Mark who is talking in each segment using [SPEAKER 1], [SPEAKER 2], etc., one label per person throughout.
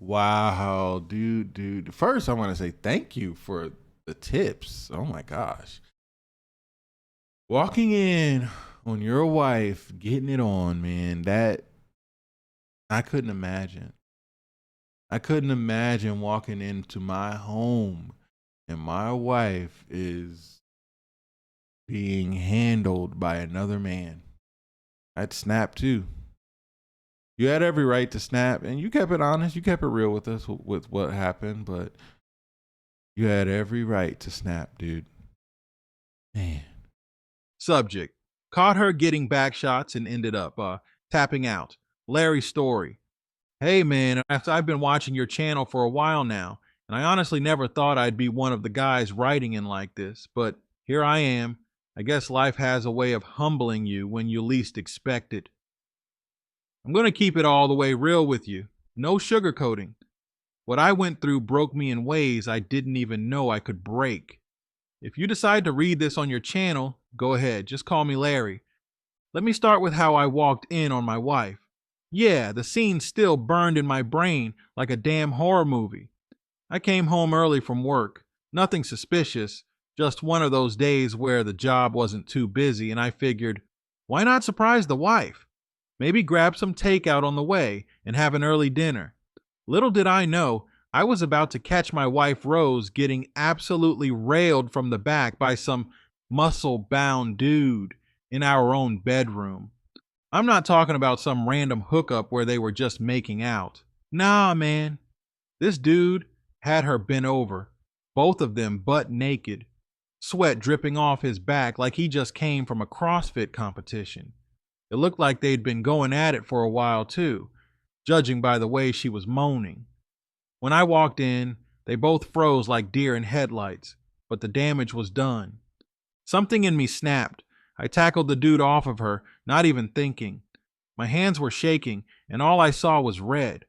[SPEAKER 1] Wow, dude. First, I want to say thank you for the tips. Oh my gosh. Walking in on your wife, getting it on, man, that I couldn't imagine. I couldn't imagine walking into my home and my wife is being handled by another man. I'd snap too. You had every right to snap, and you kept it honest. You kept it real with us with what happened, but you had every right to snap, dude. Man.
[SPEAKER 2] Subject: caught her getting back shots and ended up tapping out. Larry's story. Hey man, after I've been watching your channel for a while now, and I honestly never thought I'd be one of the guys writing in like this, but here I am. I guess life has a way of humbling you when you least expect it. I'm going to keep it all the way real with you. No sugarcoating. What I went through broke me in ways I didn't even know I could break. If you decide to read this on your channel, go ahead, just call me Larry. Let me start with how I walked in on my wife. Yeah, the scene still burned in my brain like a damn horror movie. I came home early from work. Nothing suspicious, just one of those days where the job wasn't too busy, and I figured, why not surprise the wife? Maybe grab some takeout on the way and have an early dinner. Little did I know, I was about to catch my wife Rose getting absolutely railed from the back by some muscle bound dude in our own bedroom. I'm not talking about some random hookup where they were just making out. Nah, man. This dude had her bent over, both of them butt naked, sweat dripping off his back like he just came from a CrossFit competition. It looked like they'd been going at it for a while too, judging by the way she was moaning. When I walked in, they both froze like deer in headlights, but the damage was done. Something in me snapped. I tackled the dude off of her, not even thinking. My hands were shaking, and all I saw was red.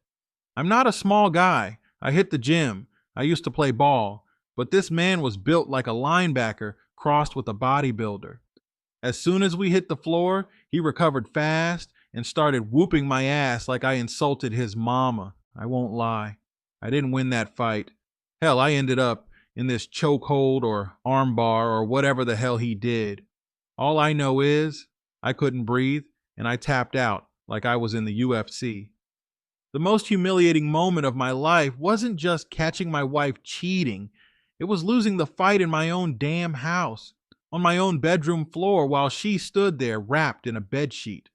[SPEAKER 2] I'm not a small guy. I hit the gym. I used to play ball. But this man was built like a linebacker crossed with a bodybuilder. As soon as we hit the floor, he recovered fast and started whooping my ass like I insulted his mama. I won't lie. I didn't win that fight. Hell, I ended up in this chokehold or armbar or whatever the hell he did. All I know is I couldn't breathe and I tapped out like I was in the UFC. The most humiliating moment of my life wasn't just catching my wife cheating. It was losing the fight in my own damn house, on my own bedroom floor while she stood there wrapped in a bedsheet.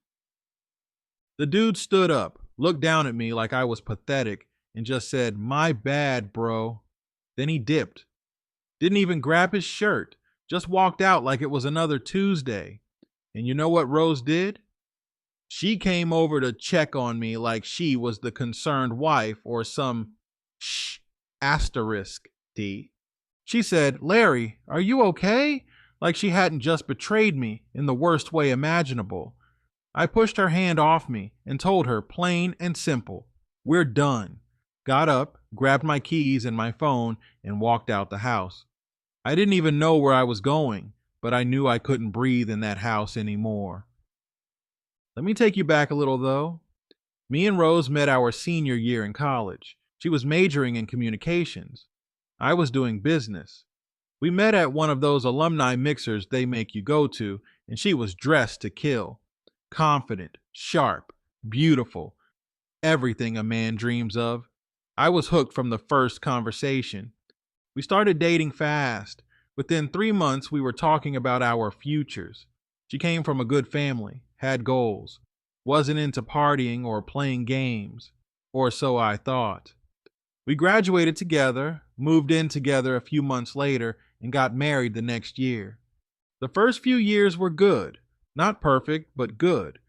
[SPEAKER 2] The dude stood up, looked down at me like I was pathetic, and just said, "My bad, bro." Then he dipped. Didn't even grab his shirt, just walked out like it was another Tuesday. And you know what Rose did? She came over to check on me like she was the concerned wife or some asterisk D. She said, "Larry, are you okay?" Like she hadn't just betrayed me in the worst way imaginable. I pushed her hand off me and told her plain and simple, "We're done." Got up, grabbed my keys and my phone, and walked out the house. I didn't even know where I was going, but I knew I couldn't breathe in that house anymore. Let me take you back a little, though. Me and Rose met our senior year in college. She was majoring in communications. I was doing business. We met at one of those alumni mixers they make you go to, and she was dressed to kill. Confident, sharp, beautiful, everything a man dreams of. I was hooked from the first conversation. We started dating fast. Within 3 months, we were talking about our futures. She came from a good family, had goals, wasn't into partying or playing games, or so I thought. We graduated together, moved in together a few months later, and got married the next year. The first few years were good. Not perfect, but good.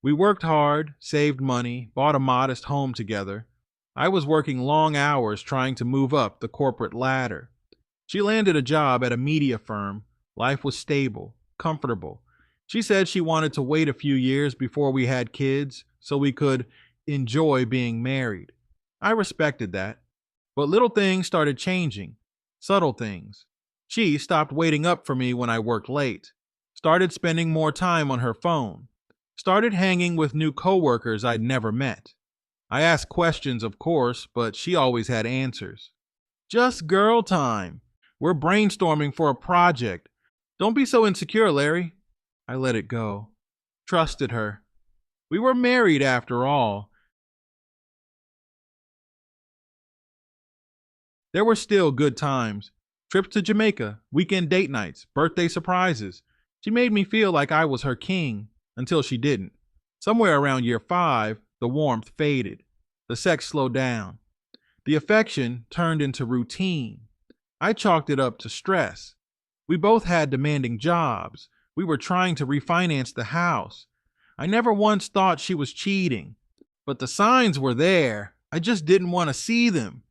[SPEAKER 2] We worked hard, saved money, bought a modest home together. I was working long hours trying to move up the corporate ladder. She landed a job at a media firm. Life was stable, comfortable. She said she wanted to wait a few years before we had kids so we could enjoy being married. I respected that. But little things started changing. Subtle things. She stopped waiting up for me when I worked late. Started spending more time on her phone. Started hanging with new coworkers I'd never met. I asked questions, of course, but she always had answers. Just girl time. We're brainstorming for a project. Don't be so insecure, Larry. I let it go. Trusted her. We were married after all. There were still good times. Trips to Jamaica, weekend date nights, birthday surprises. She made me feel like I was her king until she didn't. Somewhere around year 5, the warmth faded. The sex slowed down. The affection turned into routine. I chalked it up to stress. We both had demanding jobs. We were trying to refinance the house. I never once thought she was cheating, but the signs were there. I just didn't want to see them.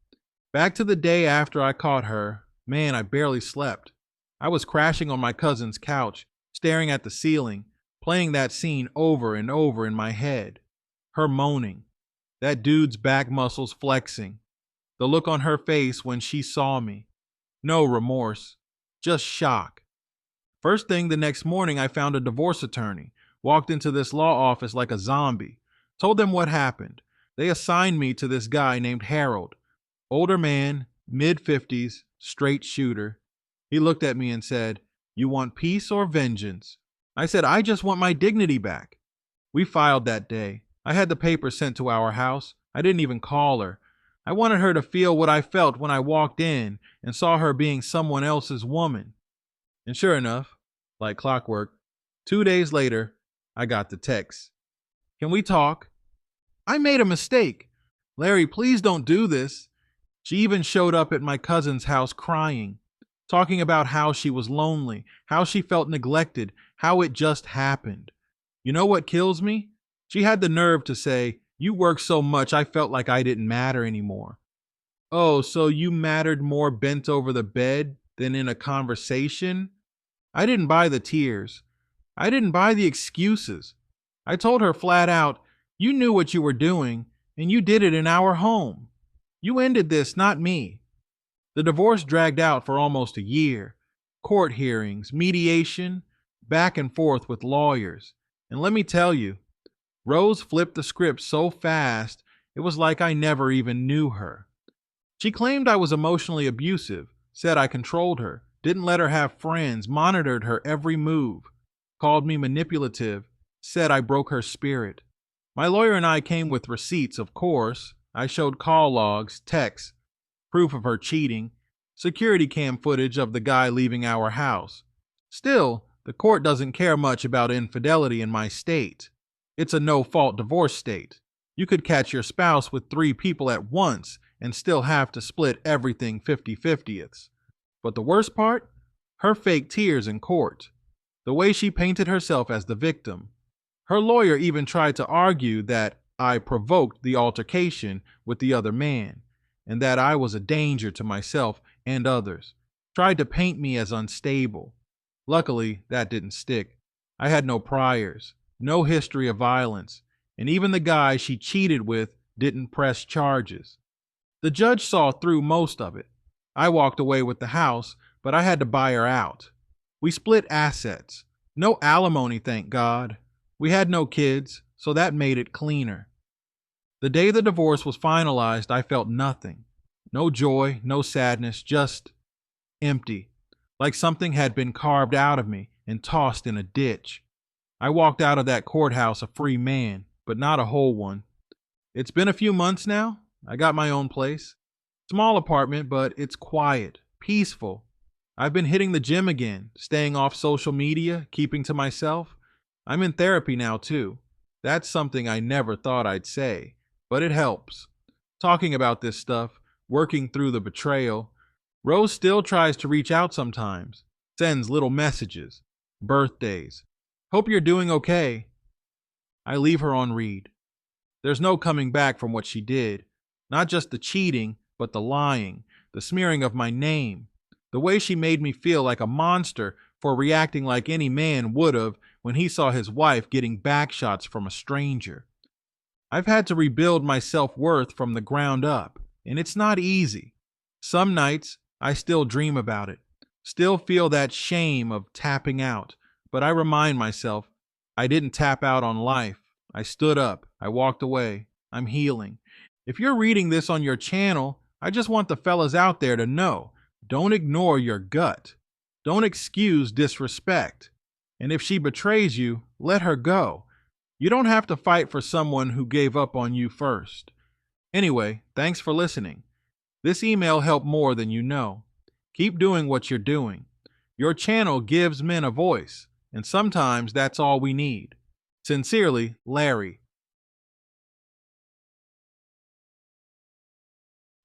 [SPEAKER 2] Back to the day after I caught her, man, I barely slept. I was crashing on my cousin's couch, staring at the ceiling, playing that scene over and over in my head. Her moaning, that dude's back muscles flexing, the look on her face when she saw me. No remorse, just shock. First thing the next morning, I found a divorce attorney, walked into this law office like a zombie, told them what happened. They assigned me to this guy named Harold. Older man, mid-50s, straight shooter. He looked at me and said, "You want peace or vengeance?" I said, "I just want my dignity back." We filed that day. I had the papers sent to our house. I didn't even call her. I wanted her to feel what I felt when I walked in and saw her being someone else's woman. And sure enough, like clockwork, 2 days later, I got the text. "Can we talk? I made a mistake. Larry, please don't do this." She even showed up at my cousin's house crying, talking about how she was lonely, how she felt neglected, how it just happened. You know what kills me? She had the nerve to say, "You work so much I felt like I didn't matter anymore." Oh, so you mattered more bent over the bed than in a conversation? I didn't buy the tears. I didn't buy the excuses. I told her flat out, "You knew what you were doing, and you did it in our home. You ended this, not me." The divorce dragged out for almost a year. Court hearings, mediation, back and forth with lawyers. And let me tell you, Rose flipped the script so fast, it was like I never even knew her. She claimed I was emotionally abusive, said I controlled her, didn't let her have friends, monitored her every move, called me manipulative, said I broke her spirit. My lawyer and I came with receipts, of course. I showed call logs, texts, proof of her cheating, security cam footage of the guy leaving our house. Still, the court doesn't care much about infidelity in my state. It's a no-fault divorce state. You could catch your spouse with 3 people at once and still have to split everything 50-50ths. But the worst part? Her fake tears in court. The way she painted herself as the victim. Her lawyer even tried to argue that I provoked the altercation with the other man, and that I was a danger to myself and others. Tried to paint me as unstable. Luckily, that didn't stick. I had no priors, no history of violence, and even the guy she cheated with didn't press charges. The judge saw through most of it. I walked away with the house, but I had to buy her out. We split assets. No alimony, thank God. We had no kids, so that made it cleaner. The day the divorce was finalized, I felt nothing. No joy, no sadness, just empty. Like something had been carved out of me and tossed in a ditch. I walked out of that courthouse a free man, but not a whole one. It's been a few months now. I got my own place. Small apartment, but it's quiet, peaceful. I've been hitting the gym again, staying off social media, keeping to myself. I'm in therapy now, too. That's something I never thought I'd say, but it helps. Talking about this stuff, working through the betrayal. Rose still tries to reach out sometimes, sends little messages, birthdays. "Hope you're doing okay." I leave her on read. There's no coming back from what she did. Not just the cheating, but the lying, the smearing of my name, the way she made me feel like a monster for reacting like any man would have when he saw his wife getting backshots from a stranger. I've had to rebuild my self-worth from the ground up, and it's not easy. Some nights, I still dream about it, still feel that shame of tapping out, but I remind myself, I didn't tap out on life. I stood up, I walked away, I'm healing, If you're reading this on your channel, I just want the fellas out there to know, don't ignore your gut. Don't excuse disrespect. And if she betrays you, let her go. You don't have to fight for someone who gave up on you first. Anyway, thanks for listening. This email helped more than you know. Keep doing what you're doing. Your channel gives men a voice, and sometimes that's all we need. Sincerely, Larry.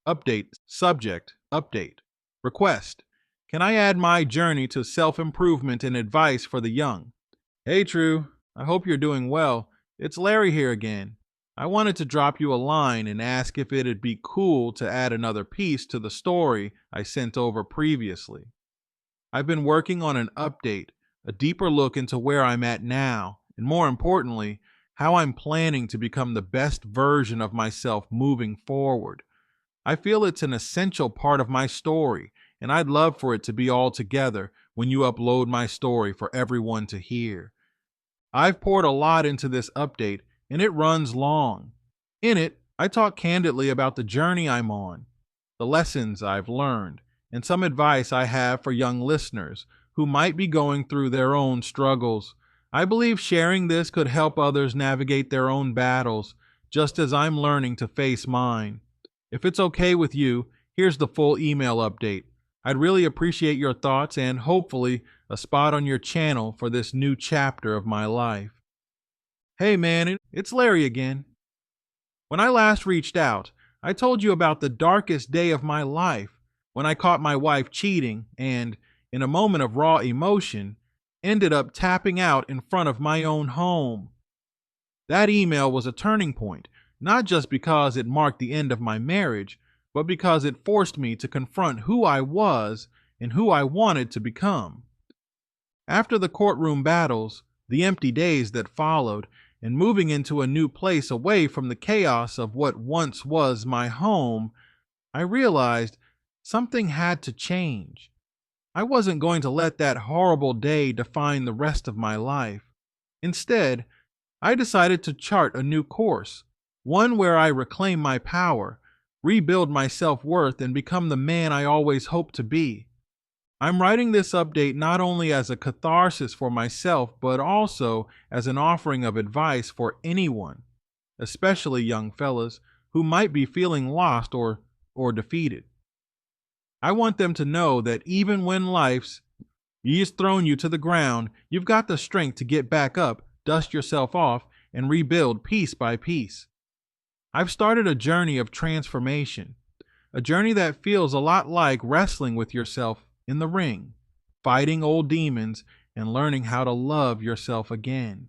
[SPEAKER 2] Update. Subject. Update. Request. Can I add my journey to self-improvement and advice for the young? Hey, True. I hope you're doing well. It's Larry here again. I wanted to drop you a line and ask if it'd be cool to add another piece to the story I sent over previously. I've been working on an update, a deeper look into where I'm at now, and more importantly, how I'm planning to become the best version of myself moving forward. I feel it's an essential part of my story, and I'd love for it to be all together when you upload my story for everyone to hear. I've poured a lot into this update, and it runs long. In it, I talk candidly about the journey I'm on, the lessons I've learned, and some advice I have for young listeners who might be going through their own struggles. I believe sharing this could help others navigate their own battles, just as I'm learning to face mine. If it's okay with you, here's the full email update. I'd really appreciate your thoughts and, hopefully, a spot on your channel for this new chapter of my life. Hey man, it's Larry again. When I last reached out, I told you about the darkest day of my life when I caught my wife cheating and, in a moment of raw emotion, ended up tapping out in front of my own home. That email was a turning point, not just because it marked the end of my marriage, but because it forced me to confront who I was and who I wanted to become. After the courtroom battles, the empty days that followed, and moving into a new place away from the chaos of what once was my home, I realized something had to change. I wasn't going to let that horrible day define the rest of my life. Instead, I decided to chart a new course, one where I reclaim my power, rebuild my self-worth, and become the man I always hoped to be. I'm writing this update not only as a catharsis for myself, but also as an offering of advice for anyone, especially young fellas, who might be feeling lost or defeated. I want them to know that even when life's thrown you to the ground, you've got the strength to get back up, dust yourself off, and rebuild piece by piece. I've started a journey of transformation, a journey that feels a lot like wrestling with yourself in the ring, fighting old demons, and learning how to love yourself again.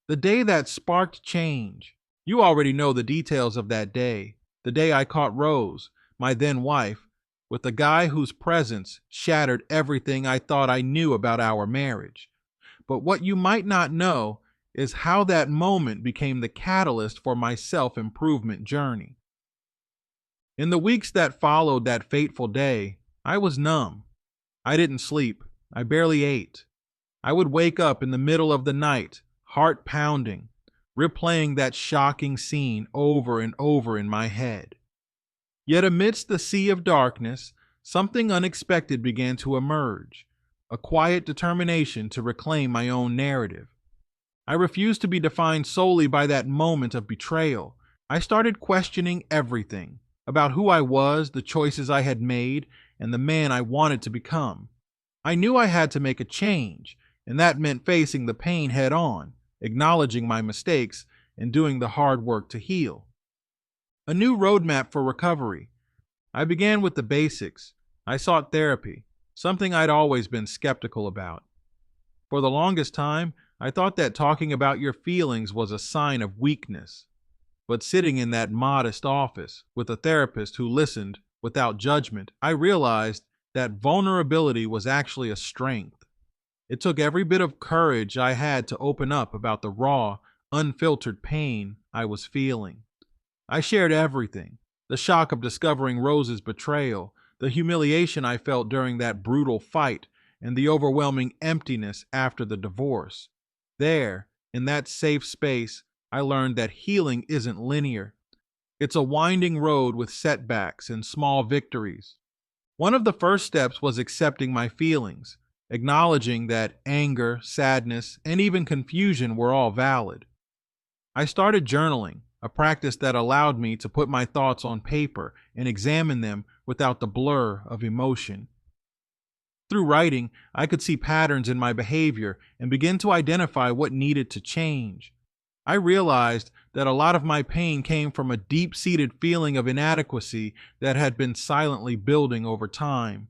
[SPEAKER 2] The day that sparked change. You already know the details of that day. The day I caught Rose, my then wife, with a guy whose presence shattered everything I thought I knew about our marriage. But what you might not know is how that moment became the catalyst for my self-improvement journey. In the weeks that followed that fateful day, I was numb. I didn't sleep. I barely ate. I would wake up in the middle of the night, heart pounding, replaying that shocking scene over and over in my head. Yet amidst the sea of darkness, something unexpected began to emerge, a quiet determination to reclaim my own narrative. I refused to be defined solely by that moment of betrayal. I started questioning everything about who I was, the choices I had made, and the man I wanted to become. I knew I had to make a change, and that meant facing the pain head on, acknowledging my mistakes, and doing the hard work to heal. A new roadmap for recovery. I began with the basics. I sought therapy, something I'd always been skeptical about. For the longest time, I thought that talking about your feelings was a sign of weakness. But sitting in that modest office with a therapist who listened without judgment, I realized that vulnerability was actually a strength. It took every bit of courage I had to open up about the raw, unfiltered pain I was feeling. I shared everything: the shock of discovering Rose's betrayal, the humiliation I felt during that brutal fight, and the overwhelming emptiness after the divorce. There, in that safe space, I learned that healing isn't linear. It's a winding road with setbacks and small victories. One of the first steps was accepting my feelings, acknowledging that anger, sadness, and even confusion were all valid. I started journaling, a practice that allowed me to put my thoughts on paper and examine them without the blur of emotion. Through writing, I could see patterns in my behavior and begin to identify what needed to change. I realized that a lot of my pain came from a deep seated feeling of inadequacy that had been silently building over time.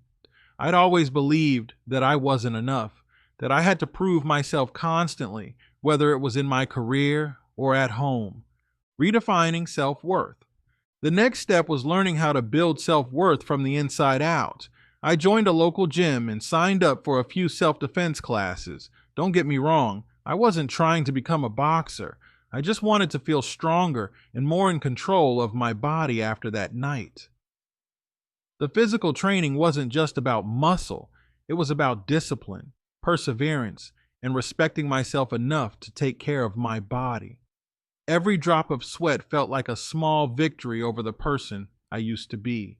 [SPEAKER 2] I'd always believed that I wasn't enough, that I had to prove myself constantly, whether it was in my career or at home. Redefining self worth. The next step was learning how to build self worth from the inside out. I joined a local gym and signed up for a few self defense classes. Don't get me wrong, I wasn't trying to become a boxer. I just wanted to feel stronger and more in control of my body after that night. The physical training wasn't just about muscle, it was about discipline, perseverance, and respecting myself enough to take care of my body. Every drop of sweat felt like a small victory over the person I used to be,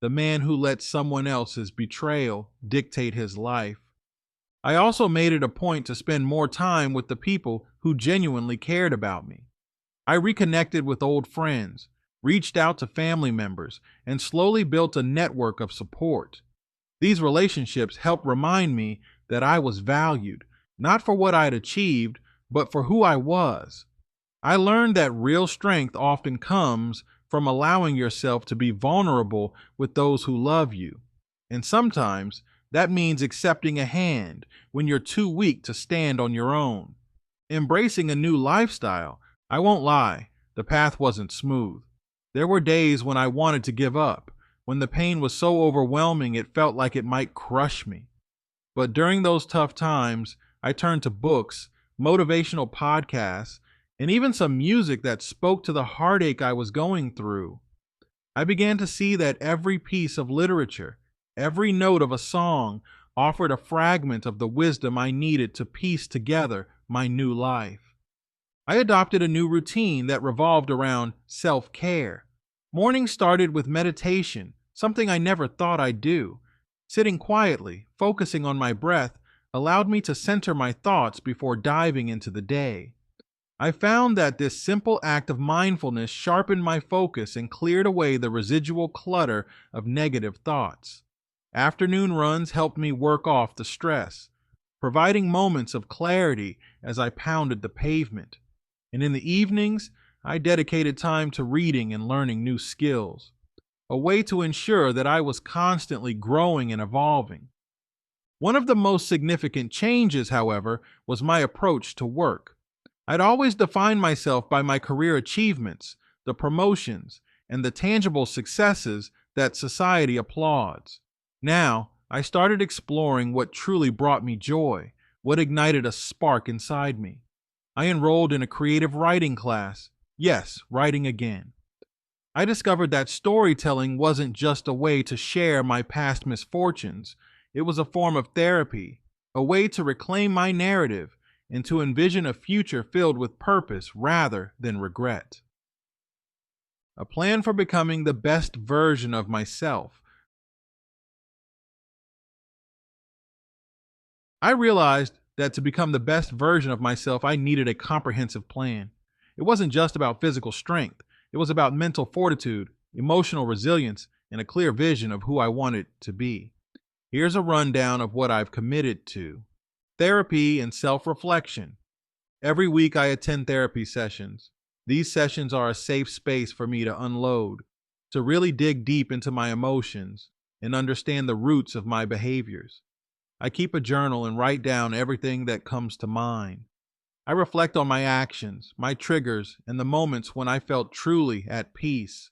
[SPEAKER 2] the man who let someone else's betrayal dictate his life. I also made it a point to spend more time with the people who genuinely cared about me. I reconnected with old friends, reached out to family members, and slowly built a network of support. These relationships helped remind me that I was valued, not for what I'd achieved, but for who I was. I learned that real strength often comes from allowing yourself to be vulnerable with those who love you. And sometimes that means accepting a hand when you're too weak to stand on your own. Embracing a new lifestyle. I won't lie, the path wasn't smooth. There were days when I wanted to give up, when the pain was so overwhelming it felt like it might crush me. But during those tough times, I turned to books, motivational podcasts, and even some music that spoke to the heartache I was going through. I began to see that every piece of literature, every note of a song, offered a fragment of the wisdom I needed to piece together my new life. I adopted a new routine that revolved around self-care. Mornings started with meditation, something I never thought I'd do. Sitting quietly, focusing on my breath, allowed me to center my thoughts before diving into the day. I found that this simple act of mindfulness sharpened my focus and cleared away the residual clutter of negative thoughts. Afternoon runs helped me work off the stress, providing moments of clarity as I pounded the pavement. And in the evenings, I dedicated time to reading and learning new skills, a way to ensure that I was constantly growing and evolving. One of the most significant changes, however, was my approach to work. I'd always defined myself by my career achievements, the promotions, and the tangible successes that society applauds. Now, I started exploring what truly brought me joy, what ignited a spark inside me. I enrolled in a creative writing class. Yes, writing again. I discovered that storytelling wasn't just a way to share my past misfortunes. It was a form of therapy, a way to reclaim my narrative and to envision a future filled with purpose rather than regret. A plan for becoming the best version of myself. I realized that to become the best version of myself, I needed a comprehensive plan. It wasn't just about physical strength, it was about mental fortitude, emotional resilience, and a clear vision of who I wanted to be. Here's a rundown of what I've committed to. Therapy and self-reflection. Every week I attend therapy sessions. These sessions are a safe space for me to unload, to really dig deep into my emotions and understand the roots of my behaviors. I keep a journal and write down everything that comes to mind. I reflect on my actions, my triggers, and the moments when I felt truly at peace.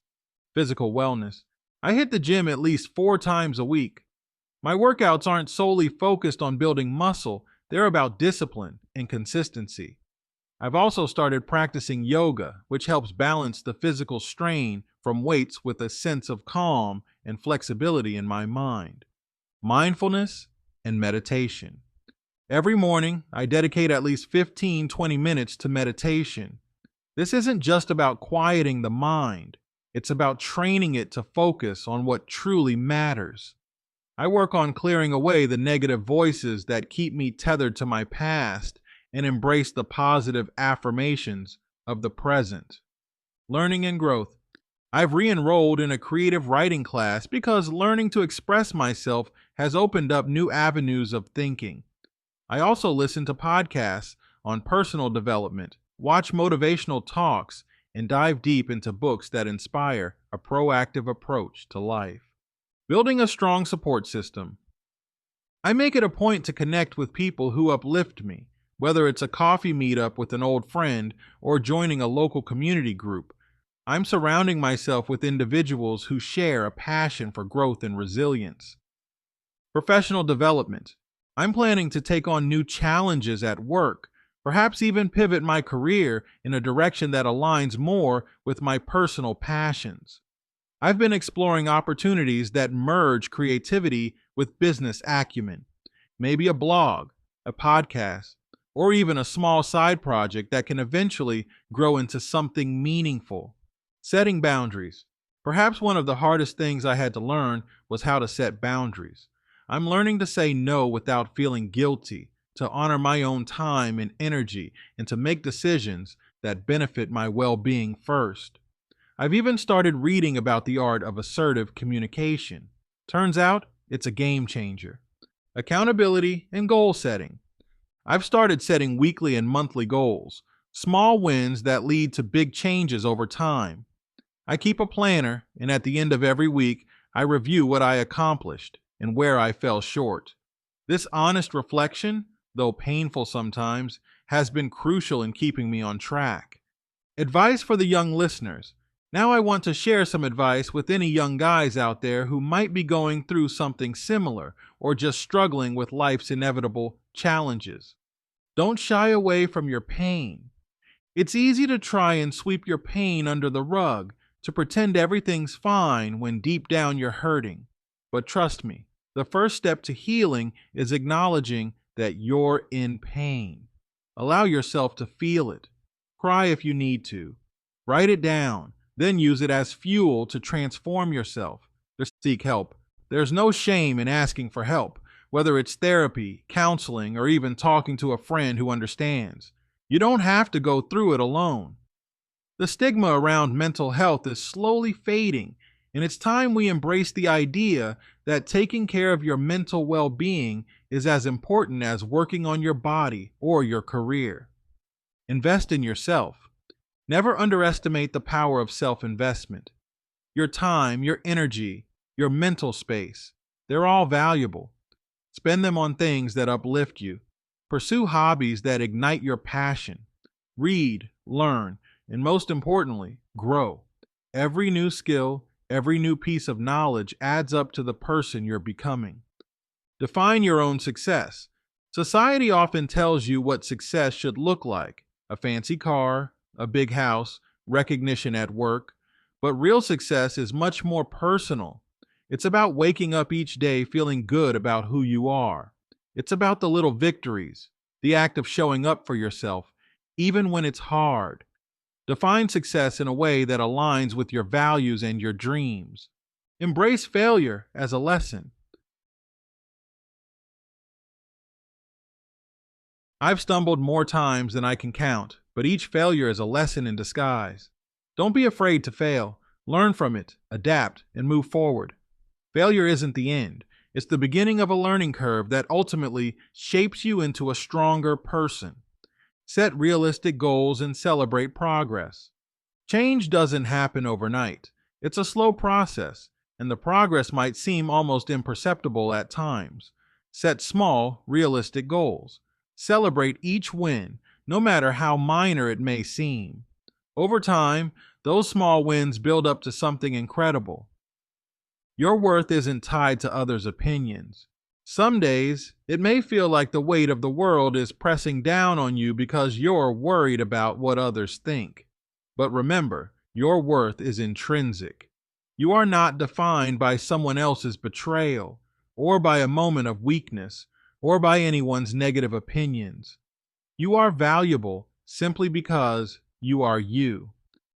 [SPEAKER 2] Physical wellness. I hit the gym at least 4 times a week. My workouts aren't solely focused on building muscle, they're about discipline and consistency. I've also started practicing yoga, which helps balance the physical strain from weights with a sense of calm and flexibility in my mind. Mindfulness and meditation. Every morning, I dedicate at least 15-20 minutes to meditation. This isn't just about quieting the mind. It's about training it to focus on what truly matters. I work on clearing away the negative voices that keep me tethered to my past and embrace the positive affirmations of the present. Learning and growth. I've re enrolled in a creative writing class because learning to express myself has opened up new avenues of thinking. I also listen to podcasts on personal development, watch motivational talks, and dive deep into books that inspire a proactive approach to life. Building a strong support system. I make it a point to connect with people who uplift me, whether it's a coffee meetup with an old friend or joining a local community group. I'm surrounding myself with individuals who share a passion for growth and resilience. Professional development. I'm planning to take on new challenges at work, perhaps even pivot my career in a direction that aligns more with my personal passions. I've been exploring opportunities that merge creativity with business acumen, maybe a blog, a podcast, or even a small side project that can eventually grow into something meaningful. Setting boundaries. Perhaps one of the hardest things I had to learn was how to set boundaries. I'm learning to say no without feeling guilty, to honor my own time and energy, and to make decisions that benefit my well being first. I've even started reading about the art of assertive communication. Turns out, it's a game changer. Accountability and goal setting. I've started setting weekly and monthly goals, small wins that lead to big changes over time. I keep a planner, and at the end of every week, I review what I accomplished and where I fell short. This honest reflection, though painful sometimes, has been crucial in keeping me on track. Advice for the young listeners. Now I want to share some advice with any young guys out there who might be going through something similar or just struggling with life's inevitable challenges. Don't shy away from your pain. It's easy to try and sweep your pain under the rug, to pretend everything's fine when deep down you're hurting. But trust me, the first step to healing is acknowledging that you're in pain. Allow yourself to feel it. Cry if you need to. Write it down, then use it as fuel to transform yourself. Seek help. There's no shame in asking for help, whether it's therapy, counseling, or even talking to a friend who understands. You don't have to go through it alone. The stigma around mental health is slowly fading, and it's time we embrace the idea that taking care of your mental well-being is as important as working on your body or your career. Invest in yourself. Never underestimate the power of self-investment. Your time, your energy, your mental space, they're all valuable. Spend them on things that uplift you. Pursue hobbies that ignite your passion. Read, learn, and most importantly, grow. Every new skill, every new piece of knowledge adds up to the person you're becoming. Define your own success. Society often tells you what success should look like: a fancy car, a big house, recognition at work. But real success is much more personal. It's about waking up each day feeling good about who you are. It's about the little victories, the act of showing up for yourself, even when it's hard. Define success in a way that aligns with your values and your dreams. Embrace failure as a lesson. I've stumbled more times than I can count, but each failure is a lesson in disguise. Don't be afraid to fail. Learn from it, adapt, and move forward. Failure isn't the end. It's the beginning of a learning curve that ultimately shapes you into a stronger person. Set realistic goals and celebrate progress. Change doesn't happen overnight. It's a slow process, and the progress might seem almost imperceptible at times. Set small, realistic goals. Celebrate each win, no matter how minor it may seem. Over time, those small wins build up to something incredible. Your worth isn't tied to others' opinions. Some days, it may feel like the weight of the world is pressing down on you because you're worried about what others think. But remember, your worth is intrinsic. You are not defined by someone else's betrayal, or by a moment of weakness, or by anyone's negative opinions. You are valuable simply because you are you.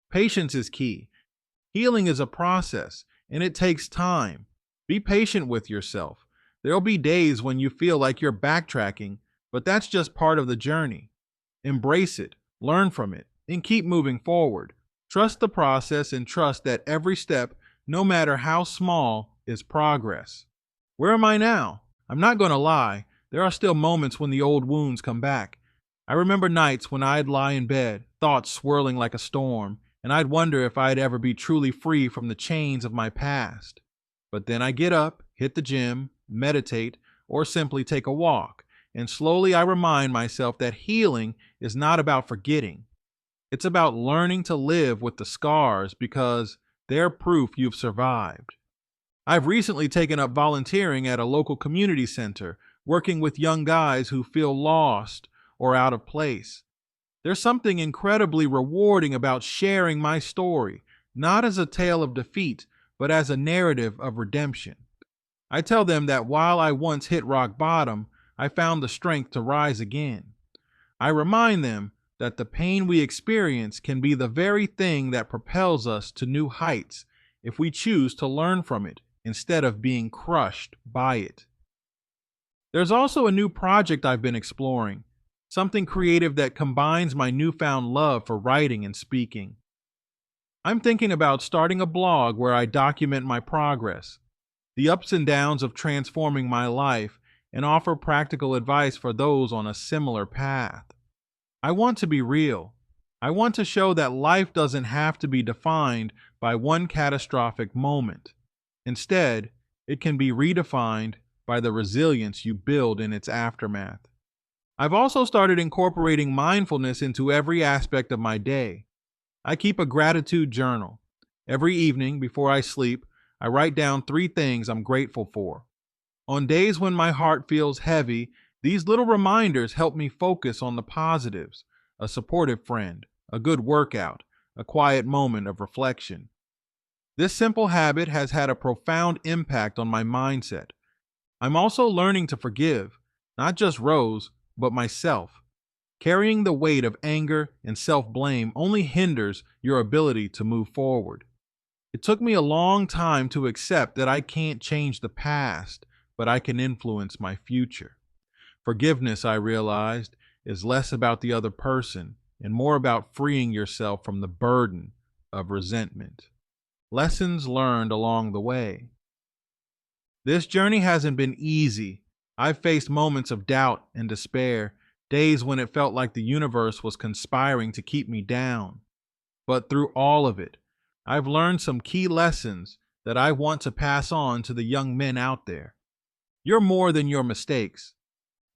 [SPEAKER 2] Patience is key. Healing is a process, and it takes time. Be patient with yourself. There'll be days when you feel like you're backtracking, but that's just part of the journey. Embrace it, learn from it, and keep moving forward. Trust the process and trust that every step, no matter how small, is progress. Where am I now? I'm not going to lie, there are still moments when the old wounds come back. I remember nights when I'd lie in bed, thoughts swirling like a storm, and I'd wonder if I'd ever be truly free from the chains of my past. But then I get up, hit the gym, meditate, or simply take a walk, and slowly I remind myself that healing is not about forgetting. It's about learning to live with the scars because they're proof you've survived. I've recently taken up volunteering at a local community center, working with young guys who feel lost or out of place. There's something incredibly rewarding about sharing my story, not as a tale of defeat, but as a narrative of redemption. I tell them that while I once hit rock bottom, I found the strength to rise again. I remind them that the pain we experience can be the very thing that propels us to new heights if we choose to learn from it instead of being crushed by it. There's also a new project I've been exploring, something creative that combines my newfound love for writing and speaking. I'm thinking about starting a blog where I document my progress, the ups and downs of transforming my life, and offer practical advice for those on a similar path. I want to be real. I want to show that life doesn't have to be defined by one catastrophic moment. Instead, it can be redefined by the resilience you build in its aftermath. I've also started incorporating mindfulness into every aspect of my day. I keep a gratitude journal. Every evening before I sleep, I write down 3 things I'm grateful for. On days when my heart feels heavy, these little reminders help me focus on the positives: a supportive friend, a good workout, a quiet moment of reflection. This simple habit has had a profound impact on my mindset. I'm also learning to forgive, not just Rose, but myself. Carrying the weight of anger and self-blame only hinders your ability to move forward. It took me a long time to accept that I can't change the past, but I can influence my future. Forgiveness, I realized, is less about the other person and more about freeing yourself from the burden of resentment. Lessons learned along the way. This journey hasn't been easy. I've faced moments of doubt and despair, days when it felt like the universe was conspiring to keep me down. But through all of it, I've learned some key lessons that I want to pass on to the young men out there. You're more than your mistakes.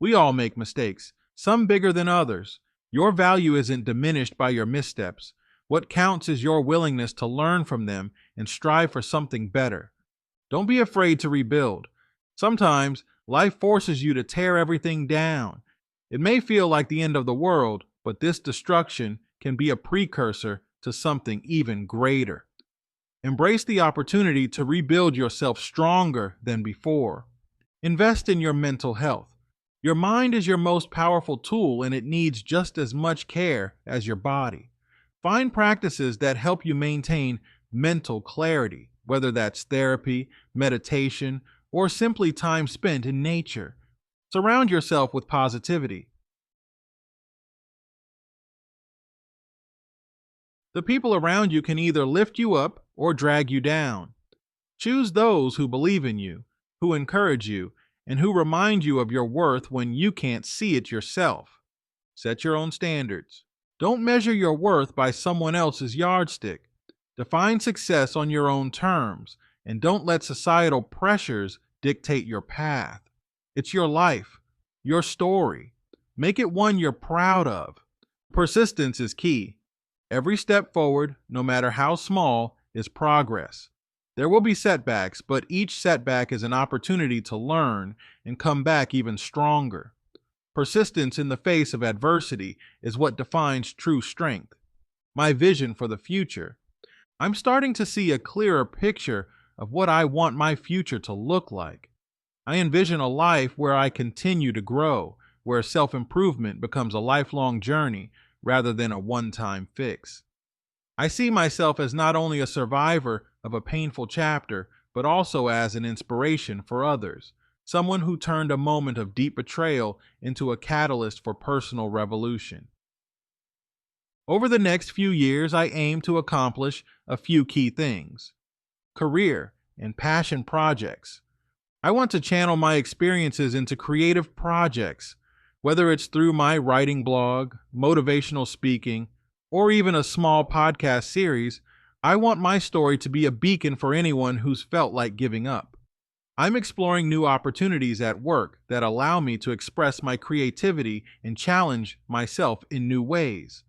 [SPEAKER 2] We all make mistakes, some bigger than others. Your value isn't diminished by your missteps. What counts is your willingness to learn from them and strive for something better. Don't be afraid to rebuild. Sometimes life forces you to tear everything down. It may feel like the end of the world, but this destruction can be a precursor to something even greater. Embrace the opportunity to rebuild yourself stronger than before. Invest in your mental health. Your mind is your most powerful tool, and it needs just as much care as your body. Find practices that help you maintain mental clarity, whether that's therapy, meditation, or simply time spent in nature. Surround yourself with positivity. The people around you can either lift you up or drag you down. Choose those who believe in you, who encourage you, and who remind you of your worth when you can't see it yourself. Set your own standards. Don't measure your worth by someone else's yardstick. Define success on your own terms, and don't let societal pressures dictate your path. It's your life, your story. Make it one you're proud of. Persistence is key. Every step forward, no matter how small, is progress. There will be setbacks, but each setback is an opportunity to learn and come back even stronger. Persistence in the face of adversity is what defines true strength. My vision for the future. I'm starting to see a clearer picture of what I want my future to look like. I envision a life where I continue to grow, where self-improvement becomes a lifelong journey rather than a one-time fix. I see myself as not only a survivor of a painful chapter, but also as an inspiration for others, someone who turned a moment of deep betrayal into a catalyst for personal revolution. Over the next few years, I aim to accomplish a few key things: career and passion projects. I want to channel my experiences into creative projects, whether it's through my writing blog, motivational speaking, or even a small podcast series. I want my story to be a beacon for anyone who's felt like giving up. I'm exploring new opportunities at work that allow me to express my creativity and challenge myself in new ways.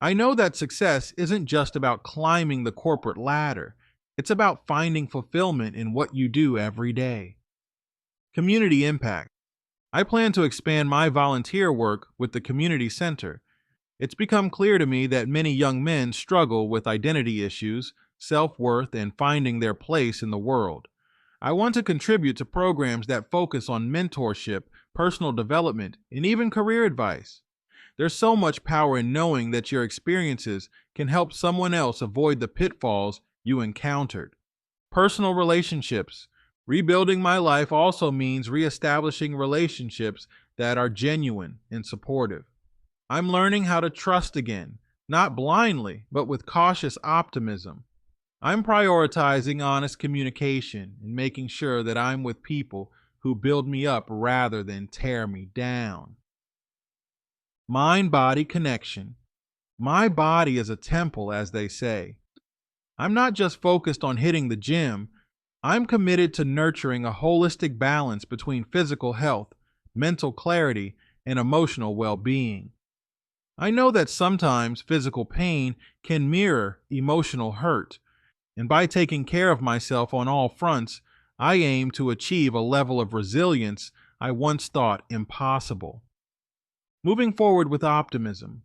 [SPEAKER 2] I know that success isn't just about climbing the corporate ladder. It's about finding fulfillment in what you do every day. Community impact. I plan to expand my volunteer work with the community center. It's become clear to me that many young men struggle with identity issues, self-worth, and finding their place in the world. I want to contribute to programs that focus on mentorship, personal development, and even career advice. There's so much power in knowing that your experiences can help someone else avoid the pitfalls you encountered. Personal relationships. Rebuilding my life also means reestablishing relationships that are genuine and supportive. I'm learning how to trust again, not blindly, but with cautious optimism. I'm prioritizing honest communication and making sure that I'm with people who build me up rather than tear me down. Mind-body connection. My body is a temple, as they say. I'm not just focused on hitting the gym. I'm committed to nurturing a holistic balance between physical health, mental clarity, and emotional well-being. I know that sometimes physical pain can mirror emotional hurt, and by taking care of myself on all fronts, I aim to achieve a level of resilience I once thought impossible. Moving forward with optimism.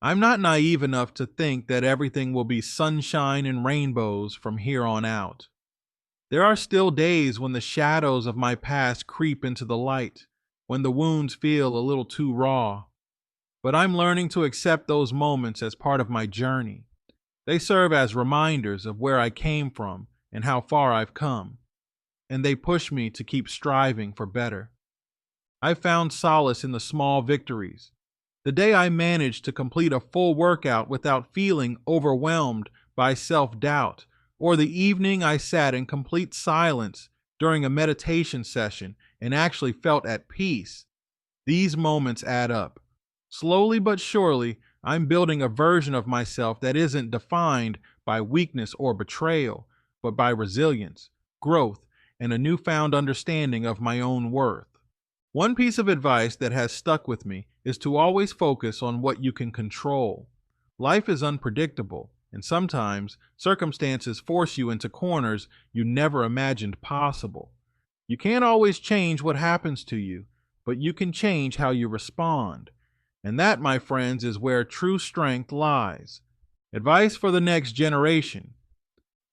[SPEAKER 2] I'm not naive enough to think that everything will be sunshine and rainbows from here on out. There are still days when the shadows of my past creep into the light, when the wounds feel a little too raw. But I'm learning to accept those moments as part of my journey. They serve as reminders of where I came from and how far I've come, and they push me to keep striving for better. I've found solace in the small victories. The day I managed to complete a full workout without feeling overwhelmed by self-doubt, or the evening I sat in complete silence during a meditation session and actually felt at peace. These moments add up. Slowly but surely, I'm building a version of myself that isn't defined by weakness or betrayal, but by resilience, growth, and a newfound understanding of my own worth. One piece of advice that has stuck with me is to always focus on what you can control. Life is unpredictable, and sometimes circumstances force you into corners you never imagined possible. You can't always change what happens to you, but you can change how you respond. And that, my friends, is where true strength lies. Advice for the next generation.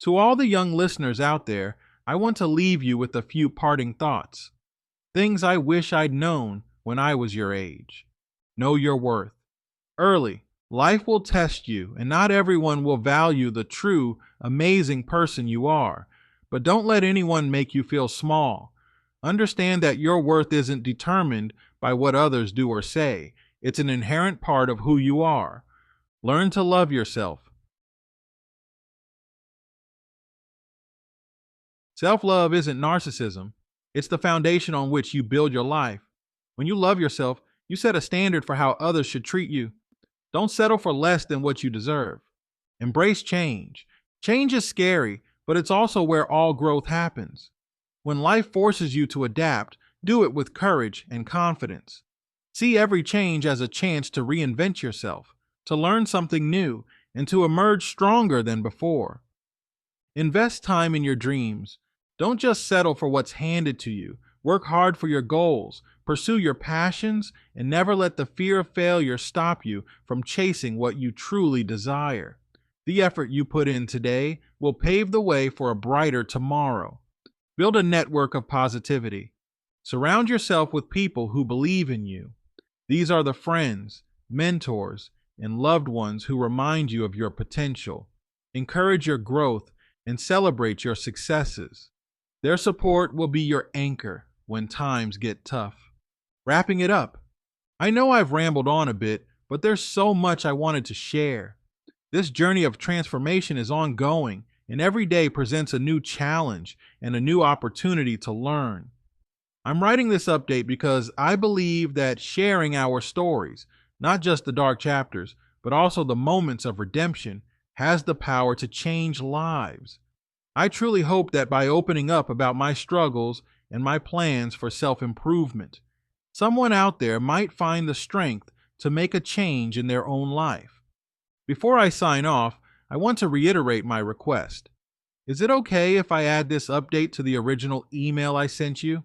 [SPEAKER 2] To all the young listeners out there, I want to leave you with a few parting thoughts. Things I wish I'd known when I was your age. Know your worth. Early, life will test you, and not everyone will value the true, amazing person you are. But don't let anyone make you feel small. Understand that your worth isn't determined by what others do or say. It's an inherent part of who you are. Learn to love yourself. Self-love isn't narcissism. It's the foundation on which you build your life. When you love yourself, you set a standard for how others should treat you. Don't settle for less than what you deserve. Embrace change. Change is scary, but it's also where all growth happens. When life forces you to adapt, do it with courage and confidence. See every change as a chance to reinvent yourself, to learn something new, and to emerge stronger than before. Invest time in your dreams. Don't just settle for what's handed to you. Work hard for your goals, pursue your passions, and never let the fear of failure stop you from chasing what you truly desire. The effort you put in today will pave the way for a brighter tomorrow. Build a network of positivity. Surround yourself with people who believe in you. These are the friends, mentors, and loved ones who remind you of your potential. encourage your growth, and celebrate your successes. Their support will be your anchor when times get tough. Wrapping it up, I know I've rambled on a bit, but there's so much I wanted to share. This journey of transformation is ongoing, and every day presents a new challenge and a new opportunity to learn. I'm writing this update because I believe that sharing our stories, not just the dark chapters, but also the moments of redemption, has the power to change lives. I truly hope that by opening up about my struggles and my plans for self improvement, someone out there might find the strength to make a change in their own life. Before I sign off, I want to reiterate my request. Is it okay if I add this update to the original email I sent you?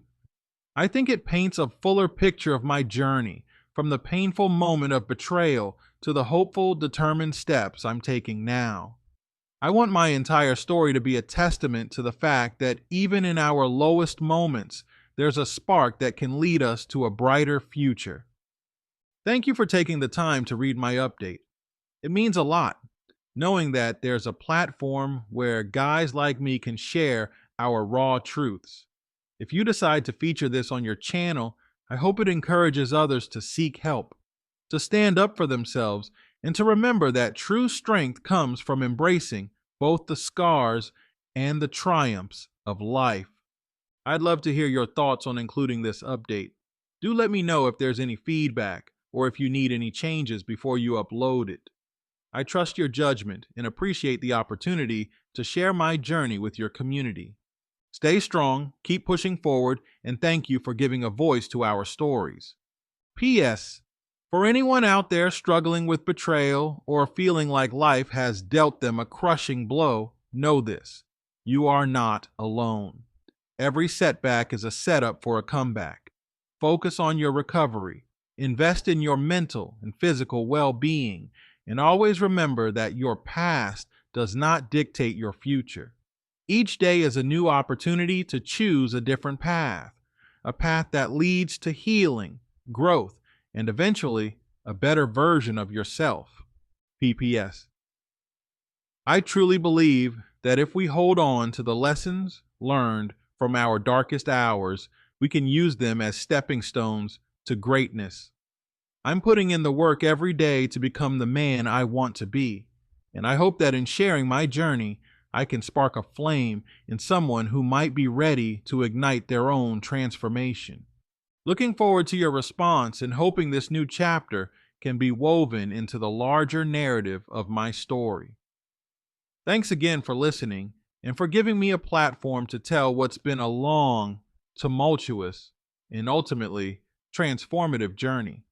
[SPEAKER 2] I think it paints a fuller picture of my journey, from the painful moment of betrayal to the hopeful, determined steps I'm taking now. I want my entire story to be a testament to the fact that even in our lowest moments, there's a spark that can lead us to a brighter future. Thank you for taking the time to read my update. It means a lot, knowing that there's a platform where guys like me can share our raw truths. If you decide to feature this on your channel, I hope it encourages others to seek help, to stand up for themselves, and to remember that true strength comes from embracing both the scars and the triumphs of life. I'd love to hear your thoughts on including this update. Do let me know if there's any feedback or if you need any changes before you upload it. I trust your judgment and appreciate the opportunity to share my journey with your community. Stay strong, keep pushing forward, and thank you for giving a voice to our stories. P.S. For anyone out there struggling with betrayal or feeling like life has dealt them a crushing blow, know this: you are not alone. Every setback is a setup for a comeback. Focus on your recovery, invest in your mental and physical well-being, and always remember that your past does not dictate your future. Each day is a new opportunity to choose a different path, a path that leads to healing, growth, and eventually a better version of yourself. PPS. I truly believe that if we hold on to the lessons learned from our darkest hours, we can use them as stepping stones to greatness. I'm putting in the work every day to become the man I want to be, and I hope that in sharing my journey, I can spark a flame in someone who might be ready to ignite their own transformation. Looking forward to your response and hoping this new chapter can be woven into the larger narrative of my story. Thanks again for listening and for giving me a platform to tell what's been a long, tumultuous, and ultimately transformative journey.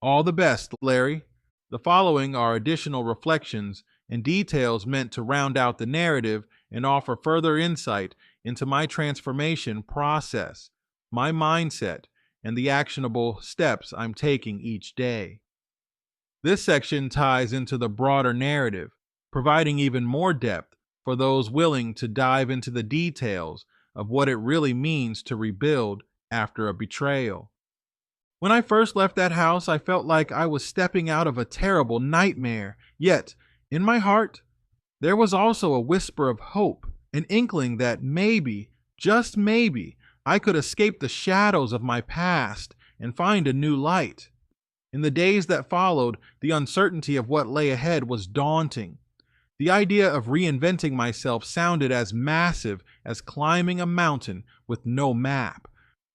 [SPEAKER 2] All the best, Larry. The following are additional reflections and details meant to round out the narrative and offer further insight into my transformation process, my mindset, and the actionable steps I'm taking each day. This section ties into the broader narrative, providing even more depth for those willing to dive into the details of what it really means to rebuild after a betrayal. When I first left that house, I felt like I was stepping out of a terrible nightmare. Yet, in my heart, there was also a whisper of hope, an inkling that maybe, just maybe, I could escape the shadows of my past and find a new light. In the days that followed, the uncertainty of what lay ahead was daunting. The idea of reinventing myself sounded as massive as climbing a mountain with no map.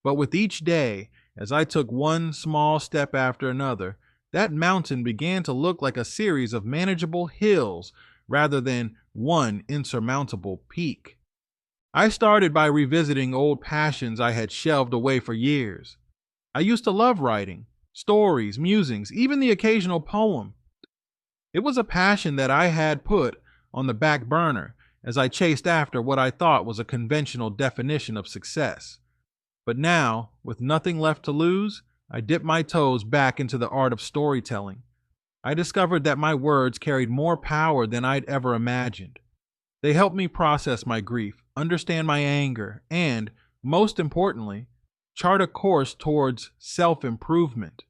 [SPEAKER 2] But with each day, as I took one small step after another, that mountain began to look like a series of manageable hills rather than one insurmountable peak. I started by revisiting old passions I had shelved away for years. I used to love writing, stories, musings, even the occasional poem. It was a passion that I had put on the back burner as I chased after what I thought was a conventional definition of success. But now, with nothing left to lose, I dipped my toes back into the art of storytelling. I discovered that my words carried more power than I'd ever imagined. They helped me process my grief, understand my anger, and, most importantly, chart a course towards self-improvement.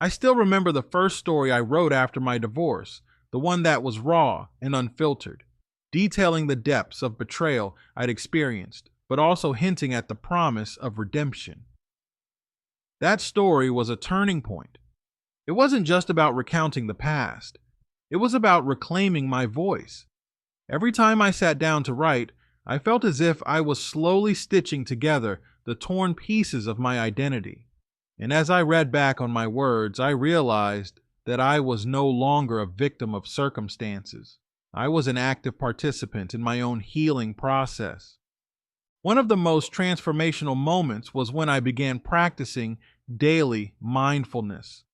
[SPEAKER 2] I still remember the first story I wrote after my divorce, the one that was raw and unfiltered, detailing the depths of betrayal I'd experienced, but also hinting at the promise of redemption. That story was a turning point. It wasn't just about recounting the past, it was about reclaiming my voice. Every time I sat down to write, I felt as if I was slowly stitching together the torn pieces of my identity. And as I read back on my words, I realized that I was no longer a victim of circumstances. I was an active participant in my own healing process. One of the most transformational moments was when I began practicing daily mindfulness.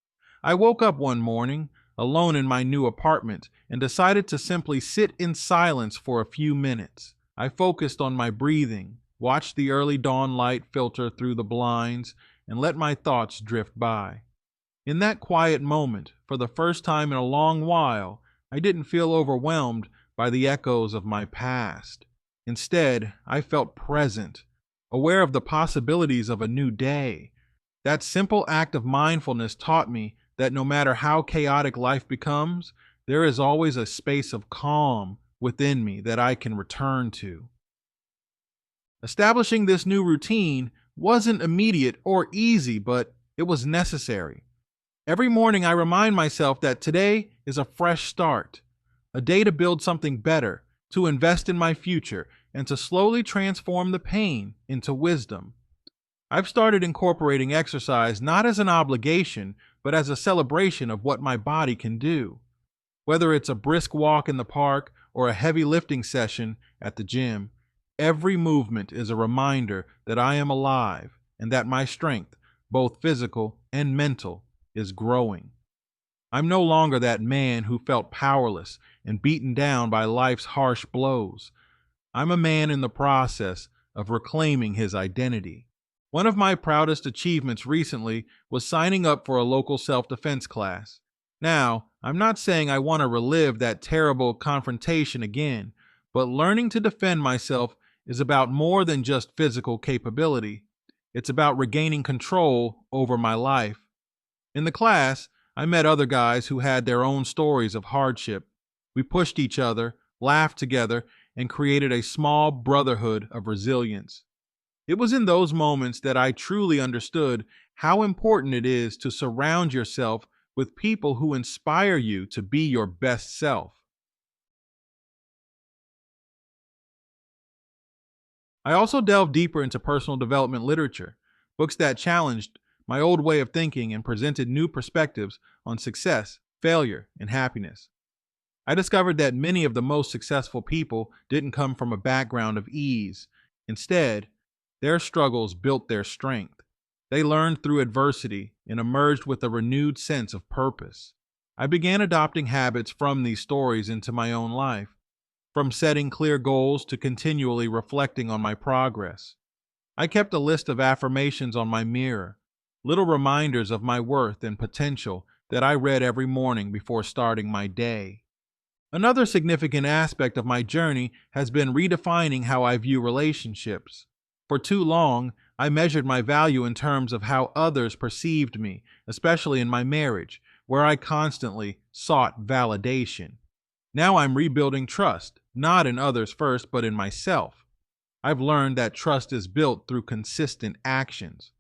[SPEAKER 2] I woke up one morning, alone in my new apartment, and decided to simply sit in silence for a few minutes. I focused on my breathing, watched the early dawn light filter through the blinds, and let my thoughts drift by. In that quiet moment, for the first time in a long while, I didn't feel overwhelmed by the echoes of my past. Instead, I felt present, aware of the possibilities of a new day. That simple act of mindfulness taught me that no matter how chaotic life becomes, there is always a space of calm within me that I can return to. Establishing this new routine wasn't immediate or easy, but it was necessary. Every morning I remind myself that today is a fresh start, a day to build something better, to invest in my future, and to slowly transform the pain into wisdom. I've started incorporating exercise not as an obligation, but as a celebration of what my body can do. Whether it's a brisk walk in the park or a heavy lifting session at the gym, every movement is a reminder that I am alive and that my strength, both physical and mental, is growing. I'm no longer that man who felt powerless and beaten down by life's harsh blows. I'm a man in the process of reclaiming his identity. One of my proudest achievements recently was signing up for a local self-defense class. Now, I'm not saying I want to relive that terrible confrontation again, but learning to defend myself is about more than just physical capability. It's about regaining control over my life. In the class, I met other guys who had their own stories of hardship. We pushed each other, laughed together, and created a small brotherhood of resilience. It was in those moments that I truly understood how important it is to surround yourself with people who inspire you to be your best self. I also delved deeper into personal development literature, books that challenged my old way of thinking and presented new perspectives on success, failure, and happiness. I discovered that many of the most successful people didn't come from a background of ease. Instead, their struggles built their strength. They learned through adversity and emerged with a renewed sense of purpose. I began adopting habits from these stories into my own life, from setting clear goals to continually reflecting on my progress. I kept a list of affirmations on my mirror, little reminders of my worth and potential that I read every morning before starting my day. Another significant aspect of my journey has been redefining how I view relationships. For too long, I measured my value in terms of how others perceived me, especially in my marriage, where I constantly sought validation. Now I'm rebuilding trust, not in others first, but in myself. I've learned that trust is built through consistent actions.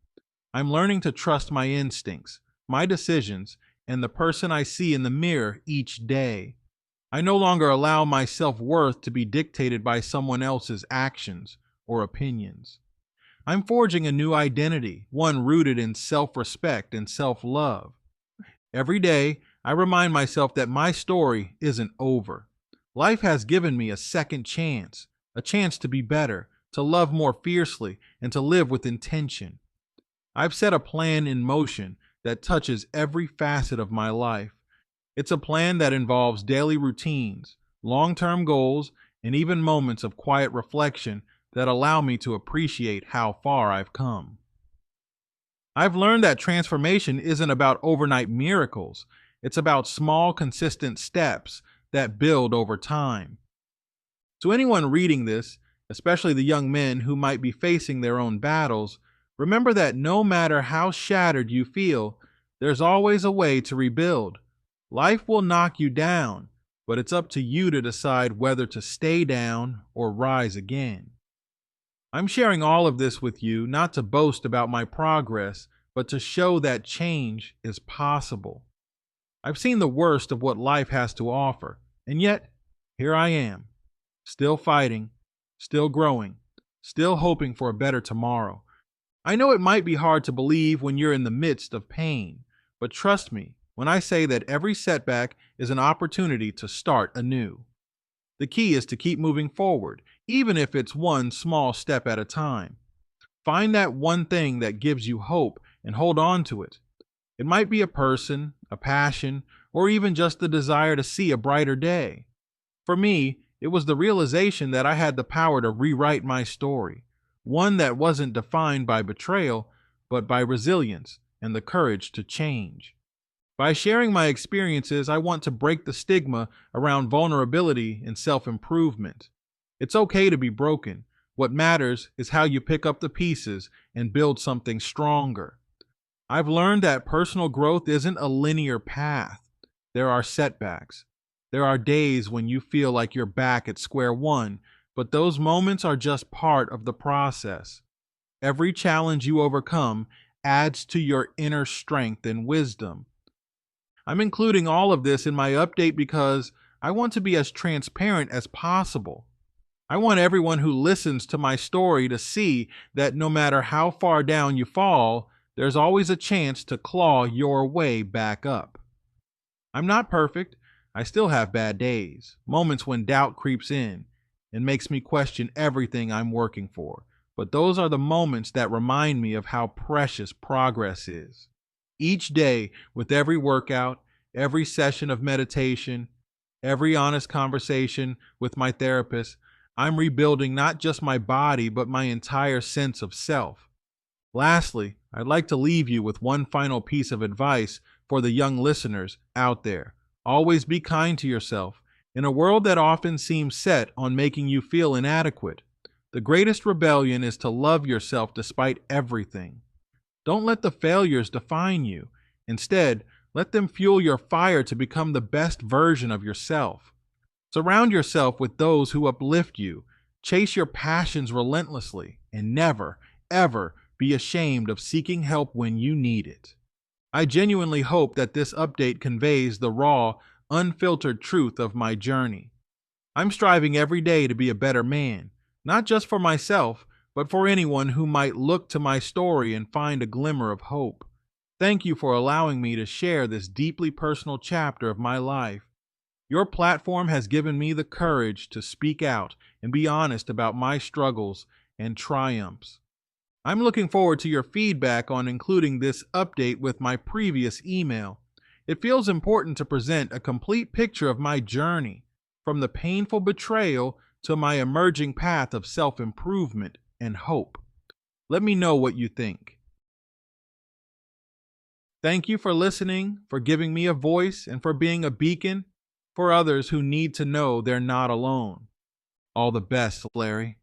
[SPEAKER 2] I'm learning to trust my instincts, my decisions, and the person I see in the mirror each day. I no longer allow my self-worth to be dictated by someone else's actions or opinions. I'm forging a new identity, one rooted in self-respect and self-love. Every day, I remind myself that my story isn't over. Life has given me a second chance, a chance to be better, to love more fiercely, and to live with intention. I've set a plan in motion that touches every facet of my life. It's a plan that involves daily routines, long-term goals, and even moments of quiet reflection that allow me to appreciate how far I've come. I've learned that transformation isn't about overnight miracles. It's about small, consistent steps that build over time. To anyone reading this, especially the young men who might be facing their own battles, remember that no matter how shattered you feel, there's always a way to rebuild. Life will knock you down, but it's up to you to decide whether to stay down or rise again. I'm sharing all of this with you not to boast about my progress, but to show that change is possible. I've seen the worst of what life has to offer, and yet, here I am, still fighting, still growing, still hoping for a better tomorrow. I know it might be hard to believe when you're in the midst of pain, but trust me when I say that every setback is an opportunity to start anew. The key is to keep moving forward, even if it's one small step at a time. Find that one thing that gives you hope and hold on to it. It might be a person, a passion, or even just the desire to see a brighter day. For me, it was the realization that I had the power to rewrite my story, one that wasn't defined by betrayal, but by resilience and the courage to change. By sharing my experiences, I want to break the stigma around vulnerability and self-improvement. It's okay to be broken. What matters is how you pick up the pieces and build something stronger. I've learned that personal growth isn't a linear path. There are setbacks. There are days when you feel like you're back at square one, but those moments are just part of the process. Every challenge you overcome adds to your inner strength and wisdom. I'm including all of this in my update because I want to be as transparent as possible. I want everyone who listens to my story to see that no matter how far down you fall, there's always a chance to claw your way back up. I'm not perfect. I still have bad days, moments when doubt creeps in and makes me question everything I'm working for. But those are the moments that remind me of how precious progress is. Each day, with every workout, every session of meditation, every honest conversation with my therapist, I'm rebuilding not just my body, but my entire sense of self. Lastly, I'd like to leave you with one final piece of advice for the young listeners out there. Always be kind to yourself. In a world that often seems set on making you feel inadequate, the greatest rebellion is to love yourself despite everything. Don't let the failures define you. Instead, let them fuel your fire to become the best version of yourself. Surround yourself with those who uplift you. Chase your passions relentlessly and never, ever be ashamed of seeking help when you need it. I genuinely hope that this update conveys the raw, unfiltered truth of my journey. I'm striving every day to be a better man, not just for myself, but for anyone who might look to my story and find a glimmer of hope. Thank you for allowing me to share this deeply personal chapter of my life. Your platform has given me the courage to speak out and be honest about my struggles and triumphs. I'm looking forward to your feedback on including this update with my previous email. It feels important to present a complete picture of my journey, from the painful betrayal to my emerging path of self-improvement and hope. Let me know what you think. Thank you for listening, for giving me a voice, and for being a beacon for others who need to know they're not alone. All the best, Larry.